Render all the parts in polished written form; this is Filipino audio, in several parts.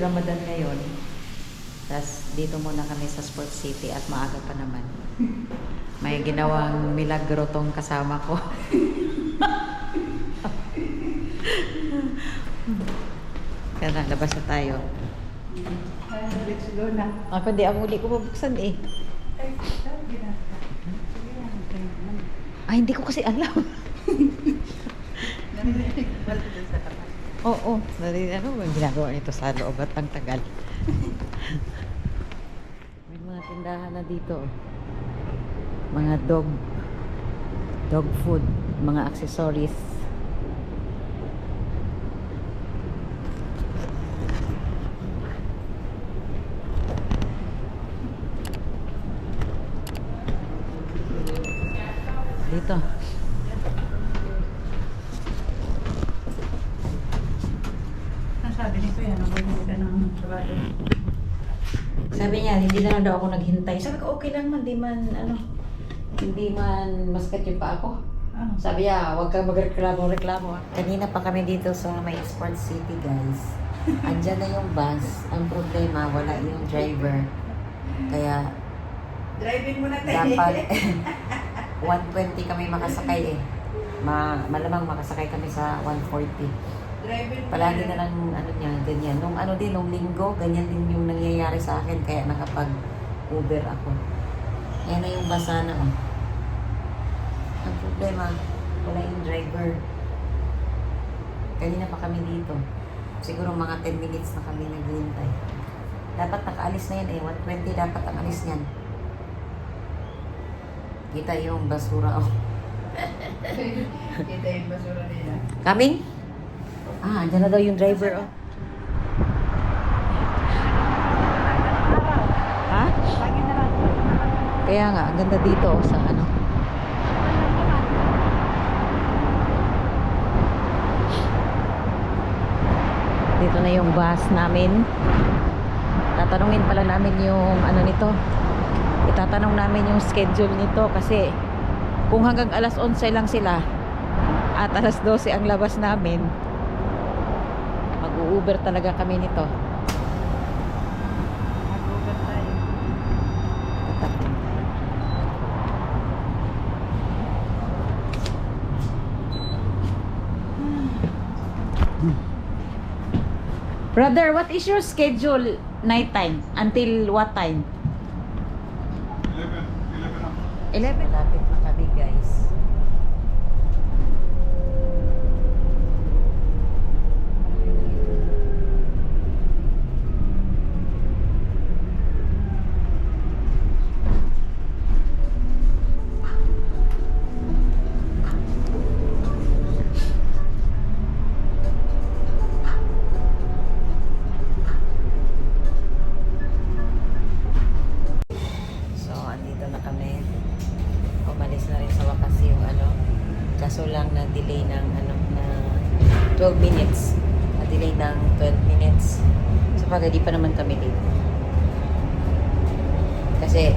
Ramadan ngayon. Tapos dito muna kami sa Sports City at maaga pa naman. May ginawang milagro tong kasama ko. Kaya na, labas na tayo. Let's go na. Ako di, ang uli ko mabuksan eh. Ay, hindi ko kasi alam. Oo, ano ang ginagawa nito sa loob at ang tagal. May mga tindahan na dito. Mga dog food, mga accessories. Dito. Sabi ni Kuya, nabalik ka ng trabaho. Sabi niya, hindi na lang daw ako naghintay. Sabi ko, okay lang man, hindi man maskat yung pa ako. Ano? Sabi niya, huwag kang magreklamo-reklamo. Kanina pa kami dito sa may Sports City, guys. Andyan na yung bus. Ang problema, wala yung driver. Kaya, Driving mo na tayo. dapat 120 kami makasakay eh. Malamang makasakay kami sa 140. Driving mo Palagi na lang ano niya, ganyan. Nung linggo, ganyan din yung nangyayari sa akin. Kaya nakapag-Uber ako. Ayan na yung basa na. Oh. Ang problema, wala yung driver. Kanina pa kami dito. Siguro mga 10 minutes na kami naghihintay. Dapat nakaalis na yan eh. 120 dapat ang alis niyan. Kita yung basura. Oh. Kita yung basura nila. Coming? Ah, andyan na daw yung driver. Oh. Ha? Lagi na lang. Kaya nga, ang ganda dito oh, sa ano. Dito na yung bus namin. Tatanungin pala namin yung ano nito. Itatanong namin yung schedule nito kasi kung hanggang alas 11 lang sila at alas 12 ang labas namin, mag-u-Uber talaga kami nito. Mag-Uber tayo. Brother, what is your schedule night time? Until what time? 11. Lapit na kami, guys. So, andito na kami. Umalis na rin sa wakas yung ano. Kaso lang na delay ng ano na 12 minutes. Na delay ng 12 minutes. So, pag di pa naman kami dito. Kasi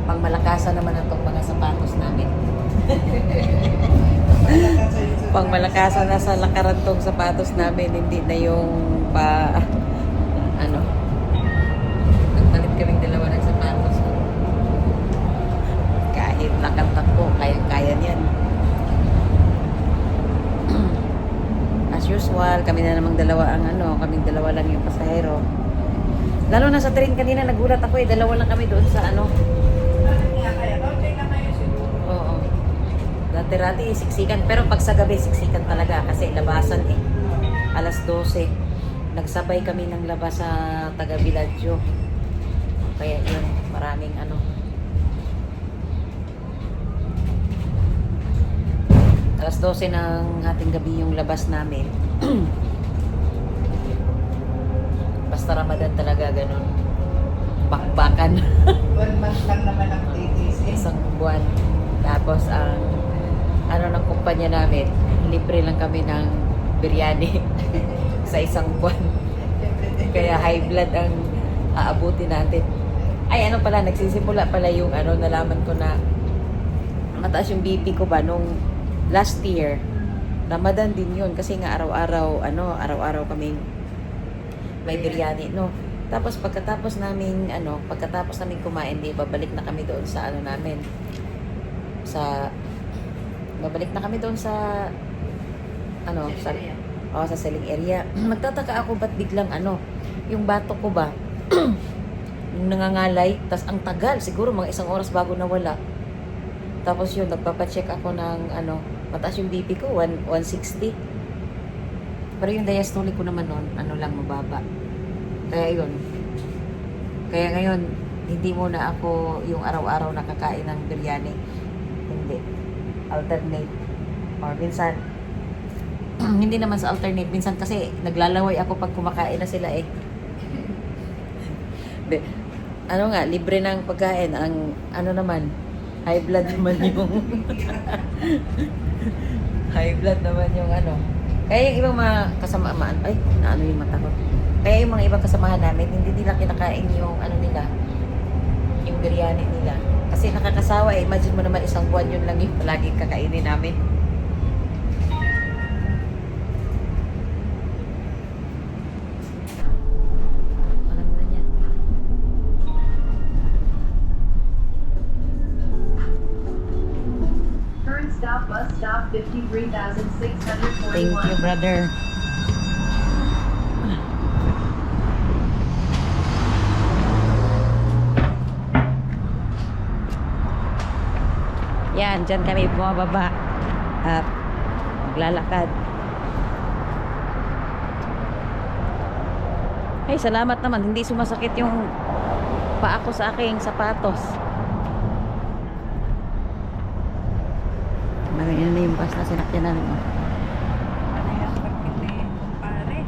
pang malakasan naman ang tong mga sapatos namin. Pang malakasan na sa lakaran tong sapatos namin, hindi na yung pa ano. Nagpalit kaming dalawa ng sapatos. Kahit nakatakbo, kaya niyan. As usual, kami na namang dalawa ang ano, kaming dalawa lang yung pasahero. Lalo na sa train kanina, nagulat ako eh, dalawa lang kami doon sa ano. Oo. Dati-rati, siksikan. Pero pag sa gabi, siksikan talaga kasi labasan eh. Alas 12. Nagsabay kami ng labas sa taga Villaggio. Kaya yun, maraming ano. Alas 12 ng ating gabi yung labas namin. Basta Ramadan talaga ganun. Bakbakan. 1 month lang naman ang titis. Isang buwan. Tapos ang ano ng kumpanya namin, libre lang kami ng biryani sa isang buwan. Kaya high blood ang aabuti natin. Ay ano pala, nagsisimula pala yung ano, nalaman ko na mataas yung BP ko ba nung last year. Ramadan din yun kasi nga araw-araw kaming may biryani, no? Tapos pagkatapos namin kumain, di babalik na kami doon sa ano namin. Babalik na kami doon sa sa selling area. Magtataka ako ba't biglang yung batok ko ba yung nangangalay, tas ang tagal, siguro mga 1 oras bago nawala. Tapos yun, nagpapacheck ako ng mataas yung BP ko, 160. Pero yung diastolic ko naman noon, lang, mababa. Kaya yun. Kaya ngayon, hindi muna ako yung araw-araw nakakain ng biryani. Hindi. Alternate. Or minsan, hindi naman sa alternate. Minsan kasi naglalaway ako pag kumakain na sila eh. Libre ng pagkain. Ang naman, high blood naman yung high blood naman yung Kaya yung ibang mga kasamaan, yung mata ko. Kaya yung mga ibang kasamahan namin, hindi nila kinakain yung nila, yung biryani nila. Kasi nakakasawa eh. Imagine mo naman 1 buwan yun lang yung palaging kakainin namin. Alam na niya. Current stop bus stop 53,641. Thank you, brother. Yan, dyan kami bumababa at maglalakad. Ay, salamat naman. Hindi sumasakit yung paa ko sa aking sapatos. Yan na yung bus na sinakyan namin. Ano yan, parking na yun, pare.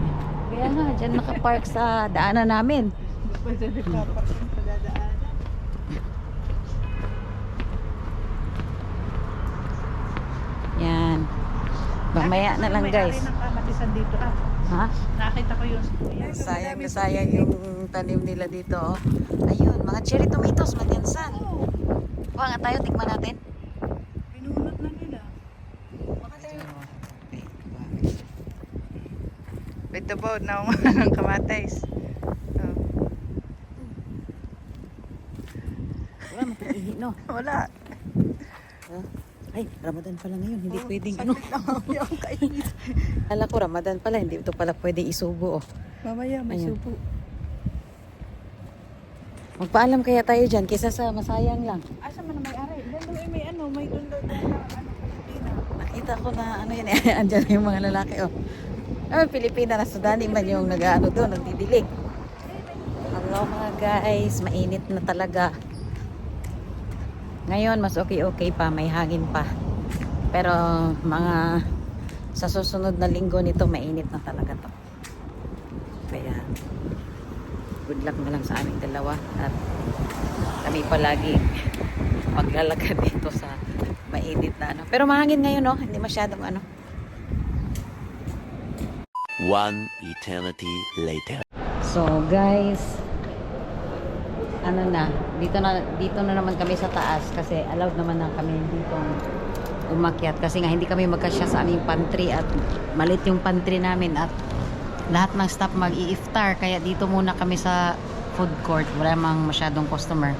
Kaya nga, dyan nakapark sa daanan namin. Pwede nagka-parking sa dadaanan. Yan. Mamaya na lang, guys. May-ari ng kamatisan dito Ha? Nakita ko yun. Sayang na sayang yung tanim nila dito. Oh. Ayun, mga cherry tomatoes, madyansan. Kuha nga tayo, tikman natin. Pinunot na nila. Ito po, ng kamatis. Wala, matiihi, no? Wala. Ay, Ramadan pala ngayon, hindi pwedeng Yung Ala ko, Ramadan pala, hindi ito pala pwedeng isubo. Oh. Mamaya, may Ayun. subo. Magpaalam kaya tayo dyan, kaysa sa masayang lang. Asa man na may-ari? May doon na Pilipina. Nakita ko na yan, andyan yung mga lalaki. Oh. Pilipina na Sudani man yung doon, nagdidilig. Hello mga guys, mainit na talaga. Ngayon, mas okay pa, may hangin pa. Pero sa susunod na linggo nito, mainit na talaga to. Kaya, good luck na lang sa aming dalawa. At kami palagi maglalakad dito sa mainit na Pero mahangin ngayon, no? Hindi masyadong One eternity later. So, guys, dito na naman kami sa taas kasi allowed naman na kami dito umakyat kasi nga hindi kami magkasya sa aming pantry at malit yung pantry namin at lahat ng staff mag-i-iftar kaya dito muna kami sa food court, wala mang masyadong customer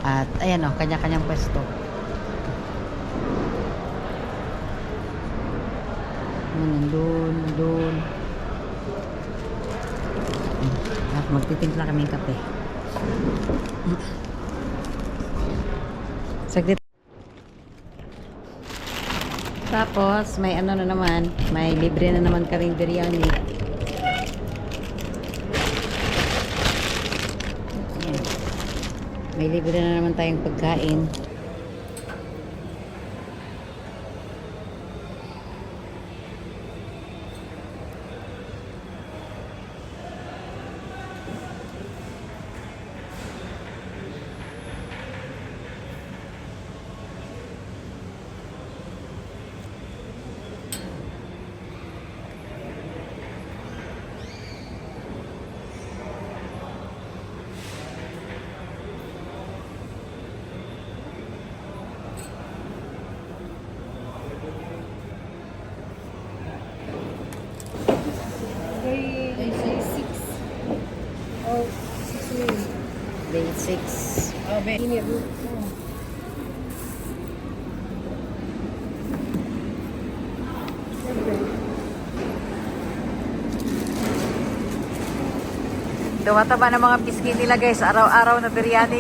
at ayan kanya-kanyang pwesto. Doon at magtitimpla kami ng kape. Saglit. Tapos may na naman, may libre na naman kaming biryani. Ayan. May libre na naman tayong pagkain. about 6 minutes. Day 6. Oh, be. Init. Tumataba ng mga pisngi nila guys, araw-araw na biryani.